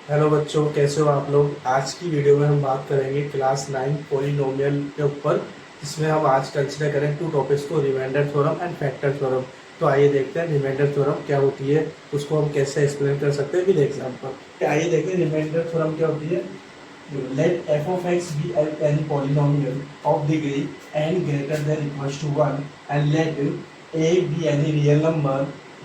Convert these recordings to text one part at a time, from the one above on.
Hello बच्चों, कैसे हो आप लोग। आज की वीडियो में हम बात करेंगे क्लास 9 पॉलिनोमियल के ऊपर, जिसमें हम आज कंसिडर करें टू टॉपिक्स को, remainder theorem and factor theorem. तो आइए देखते हैं रिमाइंडर थ्योरम क्या होती है, उसको हम कैसे एक्सप्लेन कर सकते हैं विद एग्जांपल। आइए देखें रिमाइंडर थ्योरम क्या होती है। Let f of x be any polynomial of degree n greater than equals to 1 and let a be any real number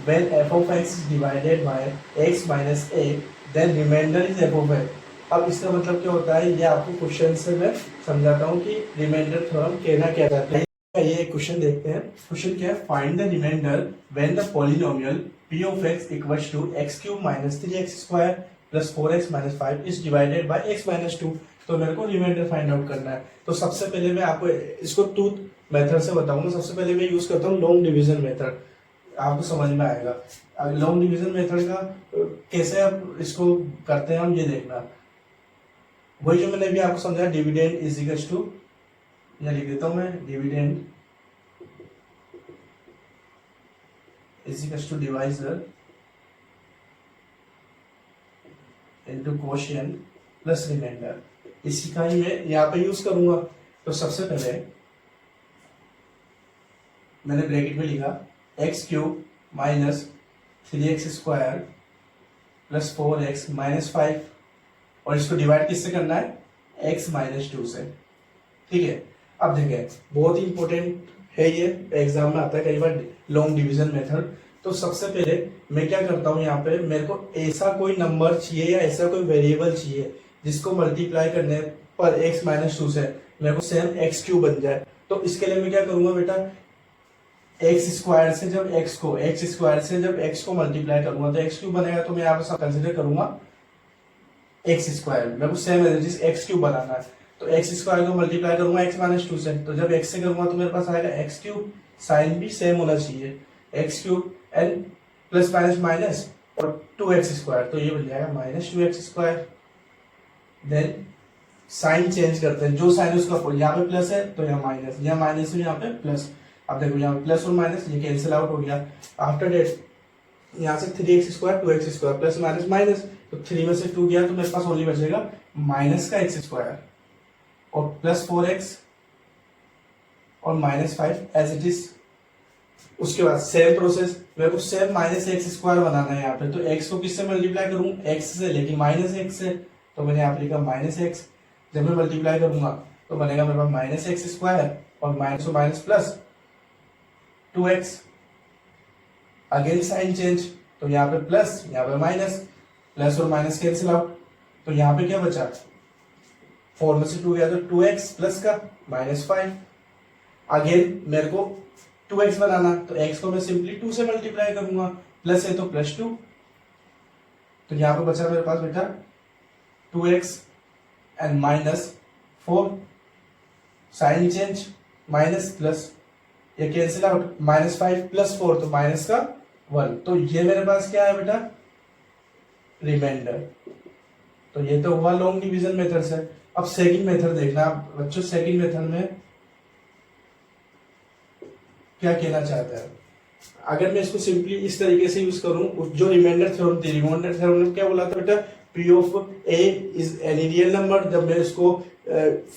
when f of x is divided by x minus a then remainder is f of x। अब इसका मतलब क्या होता है, ये आपको question से मैं समझाता हूँ कि रिमाइंडर थ्योरम कहना क्या जाता है। ये क्वेश्चन देखते हैं। क्वेश्चन क्या है, find the remainder when the polynomial p of x equals to x cube minus 3x square plus 4x minus 5 is divided by x minus 2। तो मेरे को रिमाइंडर फाइंड आउट करना है। तो सबसे पहले मैं आपको इसको टू मेथड से बताऊंगा। सबसे पहले मैं यूज करता हूँ लॉन्ग डिवीजन मेथड, आपको समझ में आएगा। लॉन्ग डिवीजन मेथड का कैसे आप इसको करते हैं हम ये देखना। वही जो मैंने अभी आपको समझाया, डिविडेंड इज इक्वल टू, या लिख देता हूं मैं, dividend is equal to divisor into quotient plus remainder. इसी का ही मैं यहाँ पे यूज करूंगा। तो सबसे पहले मैंने ब्रैकेट में लिखा x cube minus 3x square plus 4x minus 5, और इसको डिवाइड किससे करना है, x माइनस 2 से। ठीक है। अब देखें, बहुत ही इंपॉर्टेंट है ये, एग्जाम में आता है कई बार लॉन्ग डिवीजन मेथड। तो सबसे पहले मैं क्या करता हूँ, यहाँ पे मेरे को ऐसा कोई नंबर चाहिए या ऐसा कोई वेरिएबल चाहिए जिसको मल्टीप्लाई करने पर x माइनस 2 से मेरे को सेम एक्स क्यूब बन जाए। तो इसके लिए मैं क्या करूंगा बेटा, एक्स स्क्वायर से जब एक्स को मल्टीप्लाई करूंगा तो एक्स क्यूब बनेगा। तो मैं यहाँ पे कंसिडर करूंगा एक्स स्क्वायर, मेरे को सेम एज एक्स क्यूब बनाना है। तो एक्स स्क्वायर को मल्टीप्लाई करूंगा एक्स माइनस 2 से। तो जब एक्स से करूंगा तो मेरे पास आएगा एक्स क्यूब, साइन भी सेम होना चाहिए, x cube and plus minus minus और 2x स्क्वायर, तो ये बन जाएगा minus 2x square. Then sign change करते हैं, जो साइन उसका यहाँ पे प्लस है तो यहाँ माइनस, यहाँ माइनस है यहाँ पे प्लस। अब देखो यहाँ प्लस और माइनस ये कैंसिल आउट हो गया। आफ्टर डेट यहाँ से 3x square 2x square plus minus minus, तो 3 में से 2 गया तो मेरे पास ओनली बचेगा माइनस का x स्क्वायर और प्लस 4x और माइनस 5 एज इट इज। उसके बाद सेम प्रोसेस, मेरे को सेम माइनस एक्स स्क्वायर बनाना है यहाँ पे। तो x को किससे मल्टीप्लाई करूँ, x से, लेकिन माइनस एक्स से। तो मैंने यहाँ पे लिखा माइनस एक्स। जब मैं मल्टीप्लाई करूंगा तो बनेगा मेरे पास माइनस एक्स स्क्वायर और minus plus 2x। Again sine change, तो यहाँ पे प्लस यहाँ पे माइनस, प्लस और माइनस कैंसिल आउट। तो यहाँ पे क्या बचा, 4 में से 2 गया तो 2x प्लस का माइनस 5। अगेन मेरे को 2x बनाना, तो x को मैं सिंपली 2 से मल्टीप्लाई करूंगा, प्लस है तो प्लस 2। तो यहाँ पे बचा मेरे पास बेटा 2x and minus 4, sign change minus plus, ये कैंसिल आउट, माइनस 5 प्लस 4 तो माइनस का 1। तो ये मेरे पास क्या है बेटा, रिमाइंडर। तो ये तो हुआ लॉन्ग डिवीजन मेथड से। अब सेकंड मेथड देखना बच्चों, सेकंड मेथड में क्या कहना चाहता है। अगर मैं इसको सिंपली इस तरीके से यूज करूं, जो रिमाइंडर थ्योरम थी, रिमाइंडर थ्योरम ने क्या बोला था बेटा, पी ऑफ ए इज एनी रियल नंबर। जब मैं इसको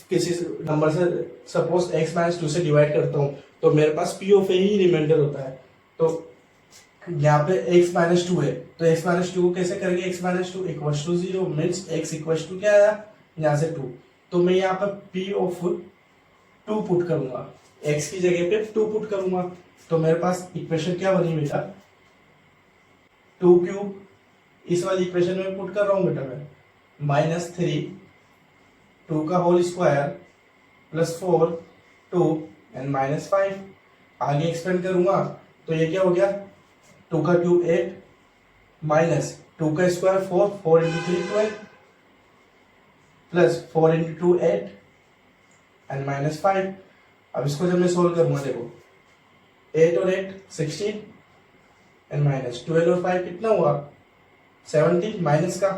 किसी नंबर से सपोज x माइनस 2 से डिवाइड करता हूं तो मेरे पास पी ऑफ ए ही रिमाइंडर होता है। तो यहाँ पे x माइनस 2 है, तो x माइनस 2 को कैसे करेंगे, x minus 2 equals to 0 means x equals to क्या आया, यहाँ से 2। तो मैं यहाँ पे p ऑफ 2 पुट करूंगा, x की जगह पे 2 पुट करूंगा। तो मेरे पास इक्वेशन क्या बनी बेटा, 2 क्यूब, इस वाली इक्वेशन में पुट कर रहा हूं बेटा मैं, माइनस 3 2 का whole square plus 4 2 and minus 5। आगे एक्सपेंड करूंगा तो ये क्या हो गया, 2 का क्यूब 8 माइनस 2 का square 4, 4 into 3 12 plus 4 into 2 8 and minus 5। अब इसको जब मैं सोल्व करूंगा, देखो 8 और 8 16 एंड माइनस 12 और 5 कितना हुआ 17 माइनस का।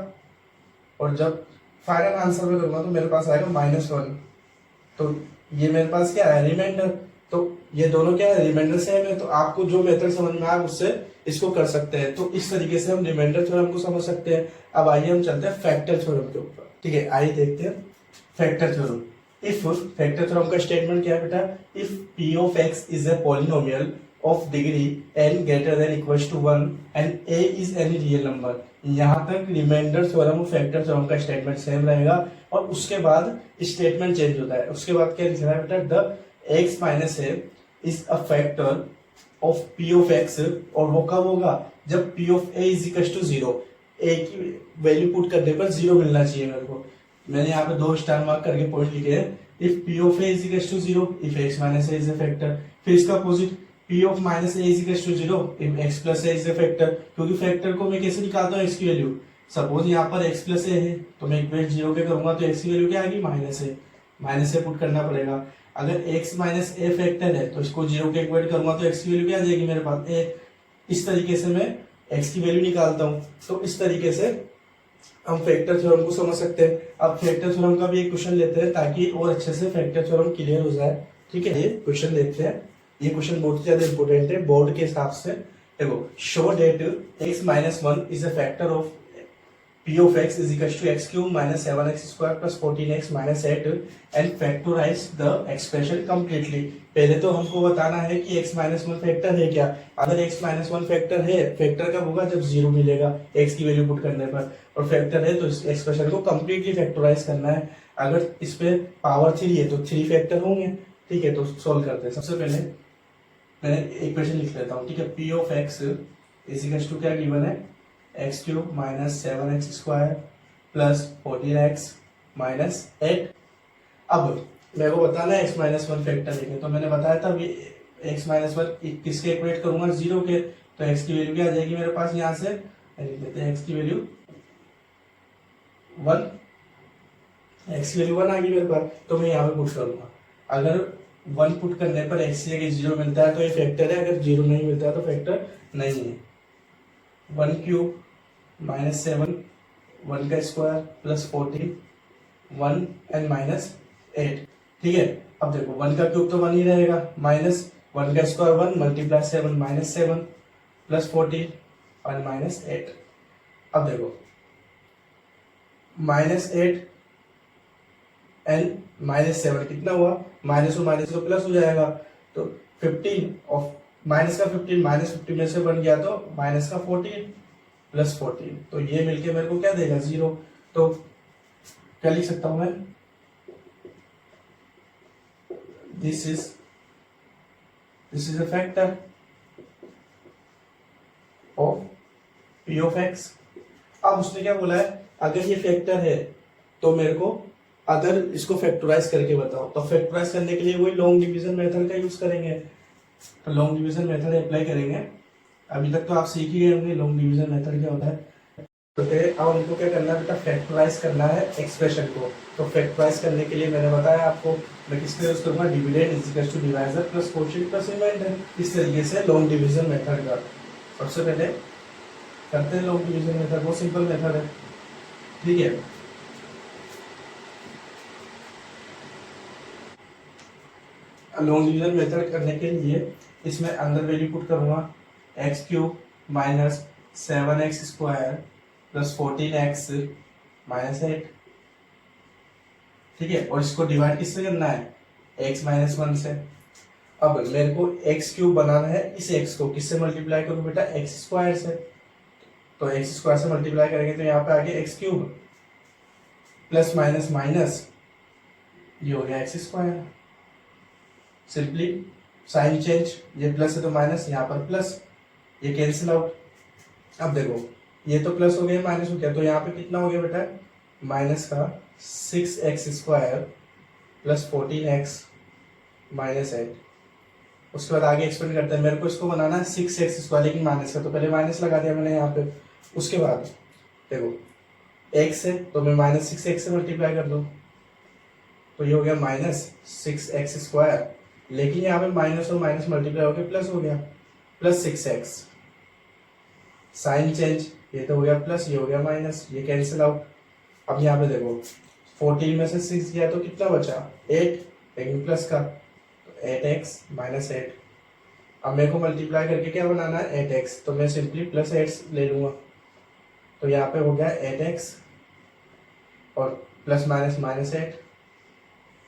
और जब फाइनल आंसर में करूंगा तो मेरे पास आएगा -1। तो ये मेरे पास क्या है, रिमाइंडर। तो ये दोनों क्या है, रिमाइंडर सेम है, तो आपको जो मेथड समझ में आए उससे इसको कर सकते हैं। तो इस तरीके से हम रिमाइंडर थ्योरम को समझ सकते हैं। अब आइए हम चलते हैं फैक्टर थ्योरम के ऊपर। ठीक है, आइए देखते हैं factor theorem. If factor theorem का स्टेटमेंट क्या है बेटा, if p of x is a polynomial of degree n greater than equals to 1 and a is any real number. यहाँ तक रिमाइंडर थ्योरम और फैक्टर थ्योरम का स्टेटमेंट सेम रहेगा, और उसके बाद स्टेटमेंट चेंज होता है। उसके बाद क्या लिख रहा है बेटा, the x minus a is a factor of p of x, और वो कब होगा, जब p of a is equal to 0। a की वैल्यू पुट करने पर 0 मिलना चाहिए मेरे को। मैंने यहाँ पे 2 स्टार मार्क करके पॉइंट लिखे हैं। If p of a is equal to 0, if x minus a is a factor. फिर इसका opposite, p of minus a is equal to 0 if x plus a is a factor. क्योंकि factor को मैं कैसे निकालता हूँ, x की value. Suppose यहाँ पर x प्लस a है, तो मैं इक्वेट 0 पे करूंगा तो x की वैल्यू क्या आएगी, माइनस a पुट करना पड़ेगा। अगर x माइनस a फैक्टर है तो इसको 0 के इक्वेट करूंगा तो x की वैल्यू क्या आ जाएगी मेरे पास, a। इस तरीके से मैं x की वैल्यू निकालता हूँ। तो इस तरीके से हम फैक्टर थ्योरम को समझ सकते हैं। अब फैक्टर थ्योरम का भी एक क्वेश्चन लेते हैं ताकि और अच्छे से फैक्टर थ्योरम क्लियर हो जाए। ठीक है, ये क्वेश्चन देखते हैं। ये क्वेश्चन बहुत ज्यादा इंपॉर्टेंट है बोर्ड के हिसाब से। देखो, show that x minus 1 is a factor of p of x is equals to x cube minus 7x square plus 14x minus 8 and factorize the expression completely। पहले तो हमको बताना है कि x माइनस 1 फैक्टर है क्या। अगर x माइनस 1 फैक्टर है, फैक्टर कब होगा, जब 0 मिलेगा x की वैल्यू पुट करने पर, और फैक्टर है तो इस एक्सप्रेशन को कंप्लीटली फैक्टराइज करना है। अगर इस पे पावर 3 है तो 3 फैक्टर होंगे। ठीक है, तो सोल्व करते हैं। सबसे पहले मैं इक्वेशन लिख लेता हूँ। ठीक है, p of x is equal to क्या गिवन है, x cube minus 7x square plus 14x minus 8। अब मेरे को बताना है x माइनस 1 फैक्टर लेके, तो मैंने बताया था अभी x माइनस 1 किसके इक्वेट करूंगा, 0 के। तो x की वैल्यू क्या आ जाएगी मेरे पास, यहाँ से लिख लेते हैं x की वैल्यू 1। x की वैल्यू 1 आ गई मेरे पास, तो मैं यहाँ पे पुट करूंगा। अगर 1 पुट करने पर x की जगह 0 मिलता है तो ये फैक्टर है, अगर 0 नहीं मिलता है तो फैक्टर नहीं है। 1 क्यूब माइनस 7, 1 का स्क्वायर प्लस 14, 1 एंड माइनस 8। ठीक है, अब देखो 1 का क्यूब तो 1 ही रहेगा, माइनस 1 का स्क्वायर 1 मल्टीप्लाई 7 माइनस 7 प्लस 14 और माइनस 8। अब देखो माइनस 8 एंड माइनस 7 कितना हुआ, माइनस और माइनस तो प्लस हो जाएगा। तो 15 और माइनस का 15 माइनस 50 में से बन गया तो माइनस का 14 प्लस 14, तो ये मिलके मेरे को क्या देगा, 0। तो क्या लिख सकता हूं मैं, this is a factor of p of x। अब उसने क्या बोला है, अगर ये फैक्टर है तो मेरे को अगर इसको फैक्टराइज करके बताओ। तो फैक्टराइज करने के लिए वही लॉन्ग डिवीजन मेथड का यूज करेंगे। तो लॉन्ग डिवीजन मेथड अप्लाई करेंगे। अभी तक तो आप सीख ही गए होंगे लॉन्ग डिवीजन मेथड क्या होता है। अब हमको क्या करना है बेटा, फैक्टराइज करना है एक्सप्रेशन को। तो फैक्टराइज करने के लिए मैंने बताया आपको, मैं किसका यूज करूंगा, dividend is equal to divisor plus coefficient plus remainder. इस तरीके से लॉन्ग डिवीजन मेथड का सबसे पहले करते हैं। लॉन्ग डिवीजन मेथड बहुत सिंपल मेथड है। ठीक है, लॉन्ग डिवीजन मेथड करने के लिए इसमें अंदर वैल्यू पुट करूंगा, x cube minus 7x square plus 14x minus 8। ठीक है, और इसको डिवाइड किससे करना है, x माइनस 1 से। अब मेरे को x क्यूब बनाना है, इस x को किससे मल्टीप्लाई करूं बेटा, x स्क्वायर से। तो x स्क्वायर से मल्टीप्लाई करेंगे तो यहाँ पे आ गया x cube plus minus minus, ये हो गया x square. Simply sign change, ये प्लस है तो माइनस, यहाँ पर प्लस, ये कैंसिल आउट। अब देखो ये तो प्लस हो गया माइनस हो गया, तो यहाँ पे कितना हो गया बेटा, माइनस का 6x square plus 14x minus 8। उसके बाद आगे एक्सपेंड करते हैं। मेरे को इसको बनाना है 6x स्क्वायर, लेकिन माइनस का, तो पहले माइनस लगा दिया मैंने यहाँ पे। उसके बाद देखो x है तो मैं माइनस 6x से मल्टीप्लाई कर दूँ, तो ये हो गया माइनस 6x स्क्वायर, लेकिन यहाँ पे माइनस और माइनस मल्टीप्लाई होकर प्लस हो गया, प्लस 6x। साइन चेंज, ये तो हो गया प्लस, ये हो गया माइनस, ये कैंसिल आउट। अब यहाँ पे देखो 14 में से 6 गया तो कितना बचा, 8, लेकिन प्लस का, तो 8x माइनस 8। अब मेरे को मल्टीप्लाई करके क्या बनाना है 8x, तो मैं सिंपली प्लस 8 ले लूँगा। तो यहाँ पे हो गया 8x और plus minus minus 8,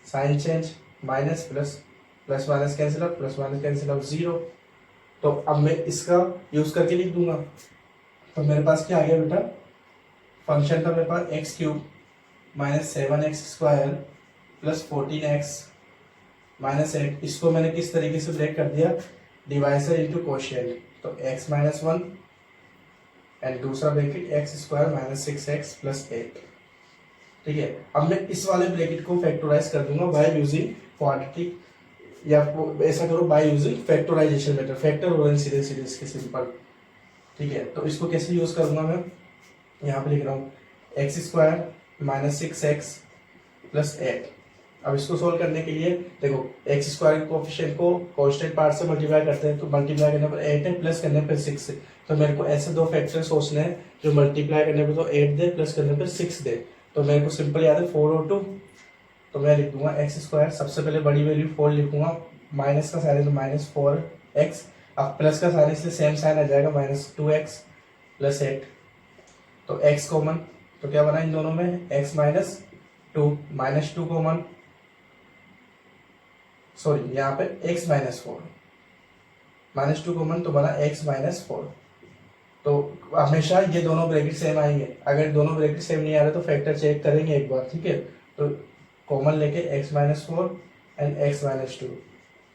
sign change, minus plus, plus minus cancel out, plus minus cancel out 0। तो अब मैं इसका यूज करके लिख दूंगा। तो मेरे पास क्या आ गया बेटा, फंक्शन था मेरे पास x cube minus 7x square plus 14x minus 8। इसको मैंने किस तरीके से ब्रेक कर दिया, डिवाइजर इंटू कोशिएंट। तो x माइनस 1 एंड दूसरा bracket x square minus 6x plus 8। ठीक है, अब मैं इस वाले ब्रैकेट को फैक्टराइज कर दूंगा बाय यूजिंग क्वाड्रेटिक, या ऐसा करो by using factorization method, factor हो रहे हैं सीधे सीधे इसके सिंपल। ठीक है, तो इसको कैसे यूज करूंगा मैं, यहाँ पे लिख रहा हूँ x square minus 6x plus 8। अब इसको सोल्व करने के लिए देखो, एक्स स्क्वायर कोएफिशिएंट को कांस्टेंट पार्ट से मल्टीप्लाई करते हैं, तो मल्टीप्लाई करने पर 8 है, प्लस करने पर 6 है। तो मेरे को ऐसे दो फैक्टर सोचने हैं जो मल्टीप्लाई करने पर तो 8 दे, प्लस करने पर 6 दे। तो मेरे को सिंपल याद है 4 और 2, तो मैं लिख दूंगा एक्स स्क्वायर, सबसे पहले बड़ी वैल्यू 4 लिखूंगा, माइनस का साइन है तो माइनस 4x, अब प्लस का साइन इसलिए सेम साइन आ जाएगा माइनस 2x प्लस 8। तो x कॉमन, तो क्या बना इन दोनों में x minus 2, minus 2 common, sorry यहाँ पे x माइनस 4, माइनस 2 कॉमन तो बना x माइनस 4। तो हमेशा ये दोनों ब्रैकेट सेम आएंगे, अगर दोनों ब्रैकेट सेम नहीं आ रहे तो फैक्टर चेक करेंगे एक बार। ठीक है, तो कॉमन लेके x minus 4 and x minus 2।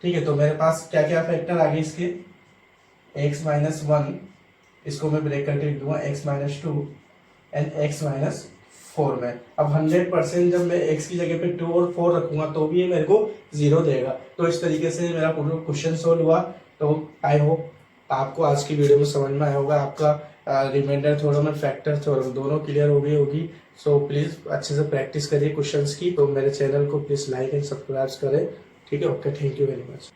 ठीक है, तो मेरे पास क्या क्या फैक्टर आ गए इसके, x माइनस 1, इसको मैं ब्रेक करके लिख दूंगा x minus 2 and x minus 4 में। अब 100% जब मैं x की जगह पे 2 और 4 रखूंगा तो भी ये मेरे को 0 देगा। तो इस तरीके से मेरा पूरा क्वेश्चन सोल्व हुआ। तो आई होप आपको आज की वीडियो में समझ में आया होगा, आपका रिमाइंडर थोड़ा मैं फैक्टर थोड़ा दोनों क्लियर हो गई होगी। सो प्लीज अच्छे से प्रैक्टिस करिए क्वेश्चंस की। तो मेरे चैनल को प्लीज लाइक एंड सब्सक्राइब करें। ठीक है, okay, thank you very much.